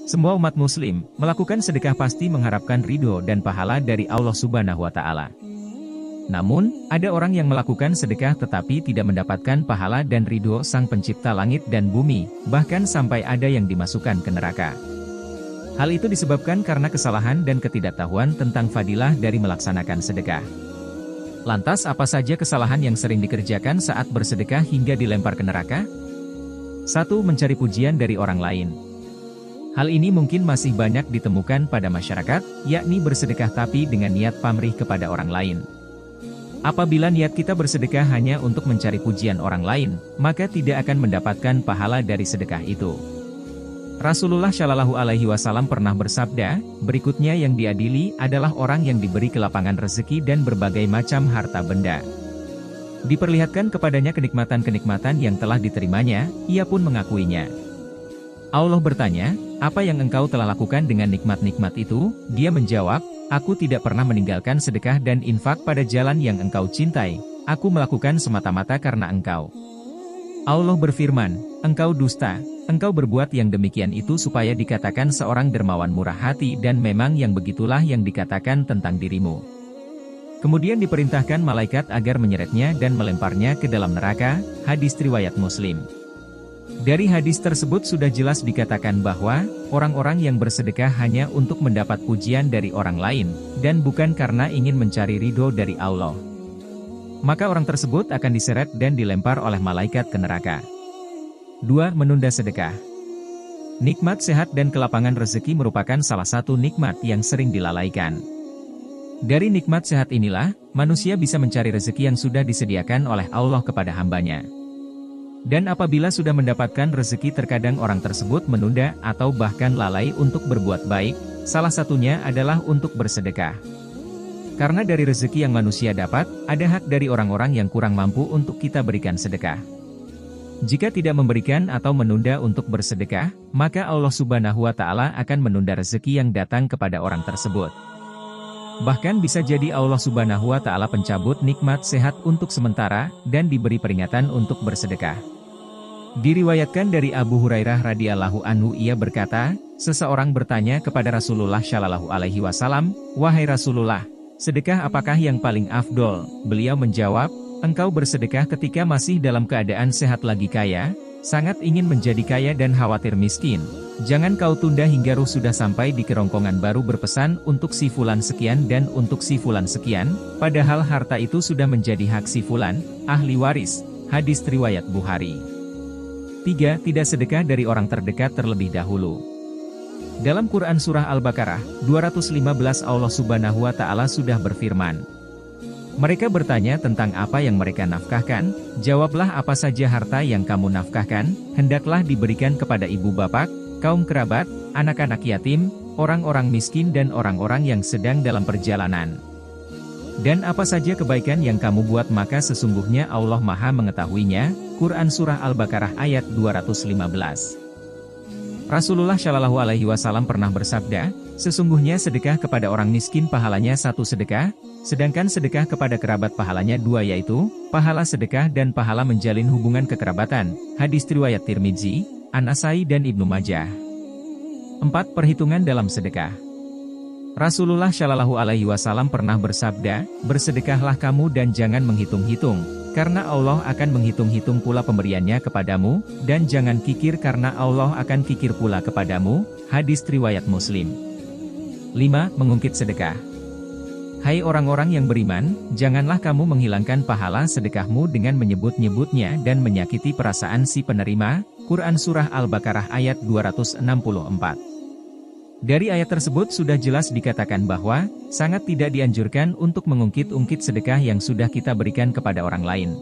Semua umat muslim, melakukan sedekah pasti mengharapkan ridho dan pahala dari Allah Subhanahu wa Ta'ala. Namun, ada orang yang melakukan sedekah tetapi tidak mendapatkan pahala dan ridho Sang Pencipta langit dan bumi, bahkan sampai ada yang dimasukkan ke neraka. Hal itu disebabkan karena kesalahan dan ketidaktahuan tentang fadilah dari melaksanakan sedekah. Lantas apa saja kesalahan yang sering dikerjakan saat bersedekah hingga dilempar ke neraka? 1. Mencari pujian dari orang lain. Hal ini mungkin masih banyak ditemukan pada masyarakat, yakni bersedekah tapi dengan niat pamrih kepada orang lain. Apabila niat kita bersedekah hanya untuk mencari pujian orang lain, maka tidak akan mendapatkan pahala dari sedekah itu. Rasulullah Shallallahu Alaihi Wasallam pernah bersabda, berikutnya yang diadili adalah orang yang diberi kelapangan rezeki dan berbagai macam harta benda. Diperlihatkan kepadanya kenikmatan-kenikmatan yang telah diterimanya, ia pun mengakuinya. Allah bertanya, apa yang engkau telah lakukan dengan nikmat-nikmat itu? Dia menjawab, aku tidak pernah meninggalkan sedekah dan infak pada jalan yang engkau cintai, aku melakukan semata-mata karena engkau. Allah berfirman, engkau dusta, engkau berbuat yang demikian itu supaya dikatakan seorang dermawan murah hati dan memang yang begitulah yang dikatakan tentang dirimu. Kemudian diperintahkan malaikat agar menyeretnya dan melemparnya ke dalam neraka, hadis riwayat Muslim. Dari hadis tersebut sudah jelas dikatakan bahwa, orang-orang yang bersedekah hanya untuk mendapat pujian dari orang lain, dan bukan karena ingin mencari ridho dari Allah. Maka orang tersebut akan diseret dan dilempar oleh malaikat ke neraka. 2. Menunda sedekah. Nikmat sehat dan kelapangan rezeki merupakan salah satu nikmat yang sering dilalaikan. Dari nikmat sehat inilah, manusia bisa mencari rezeki yang sudah disediakan oleh Allah kepada hambanya. Dan apabila sudah mendapatkan rezeki terkadang orang tersebut menunda atau bahkan lalai untuk berbuat baik, salah satunya adalah untuk bersedekah. Karena dari rezeki yang manusia dapat, ada hak dari orang-orang yang kurang mampu untuk kita berikan sedekah. Jika tidak memberikan atau menunda untuk bersedekah, maka Allah Subhanahu wa Ta'ala akan menunda rezeki yang datang kepada orang tersebut. Bahkan bisa jadi Allah Subhanahu wa Ta'ala pencabut nikmat sehat untuk sementara, dan diberi peringatan untuk bersedekah. Diriwayatkan dari Abu Hurairah radhiyallahu anhu ia berkata, seseorang bertanya kepada Rasulullah Shallallahu Alaihi Wasallam, wahai Rasulullah, sedekah apakah yang paling afdol? Beliau menjawab, engkau bersedekah ketika masih dalam keadaan sehat lagi kaya, sangat ingin menjadi kaya dan khawatir miskin. Jangan kau tunda hingga ruh sudah sampai di kerongkongan baru berpesan untuk si fulan sekian dan untuk si fulan sekian, padahal harta itu sudah menjadi hak si fulan, ahli waris. Hadis riwayat Bukhari. 3. Tidak sedekah dari orang terdekat terlebih dahulu. Dalam Quran Surah Al-Baqarah, 215 Allah Subhanahu wa Ta'ala sudah berfirman. Mereka bertanya tentang apa yang mereka nafkahkan, jawablah apa saja harta yang kamu nafkahkan, hendaklah diberikan kepada ibu bapak, kaum kerabat, anak-anak yatim, orang-orang miskin dan orang-orang yang sedang dalam perjalanan. Dan apa saja kebaikan yang kamu buat maka sesungguhnya Allah Maha mengetahuinya. Quran Surah Al-Baqarah ayat 215. Rasulullah Shallallahu Alaihi Wasallam pernah bersabda, sesungguhnya sedekah kepada orang miskin pahalanya 1 sedekah, sedangkan sedekah kepada kerabat pahalanya 2 yaitu, pahala sedekah dan pahala menjalin hubungan kekerabatan. Hadis riwayat Tirmidzi, An-Nasai dan Ibnu Majah. 4. Perhitungan dalam sedekah. Rasulullah Shallallahu Alaihi Wasallam pernah bersabda, bersedekahlah kamu dan jangan menghitung-hitung, karena Allah akan menghitung-hitung pula pemberiannya kepadamu, dan jangan kikir karena Allah akan kikir pula kepadamu. Hadis riwayat Muslim. 5. Mengungkit sedekah. Hai orang-orang yang beriman, janganlah kamu menghilangkan pahala sedekahmu dengan menyebut-nyebutnya dan menyakiti perasaan si penerima. Quran Surah Al-Baqarah ayat 264. Dari ayat tersebut sudah jelas dikatakan bahwa, sangat tidak dianjurkan untuk mengungkit-ungkit sedekah yang sudah kita berikan kepada orang lain.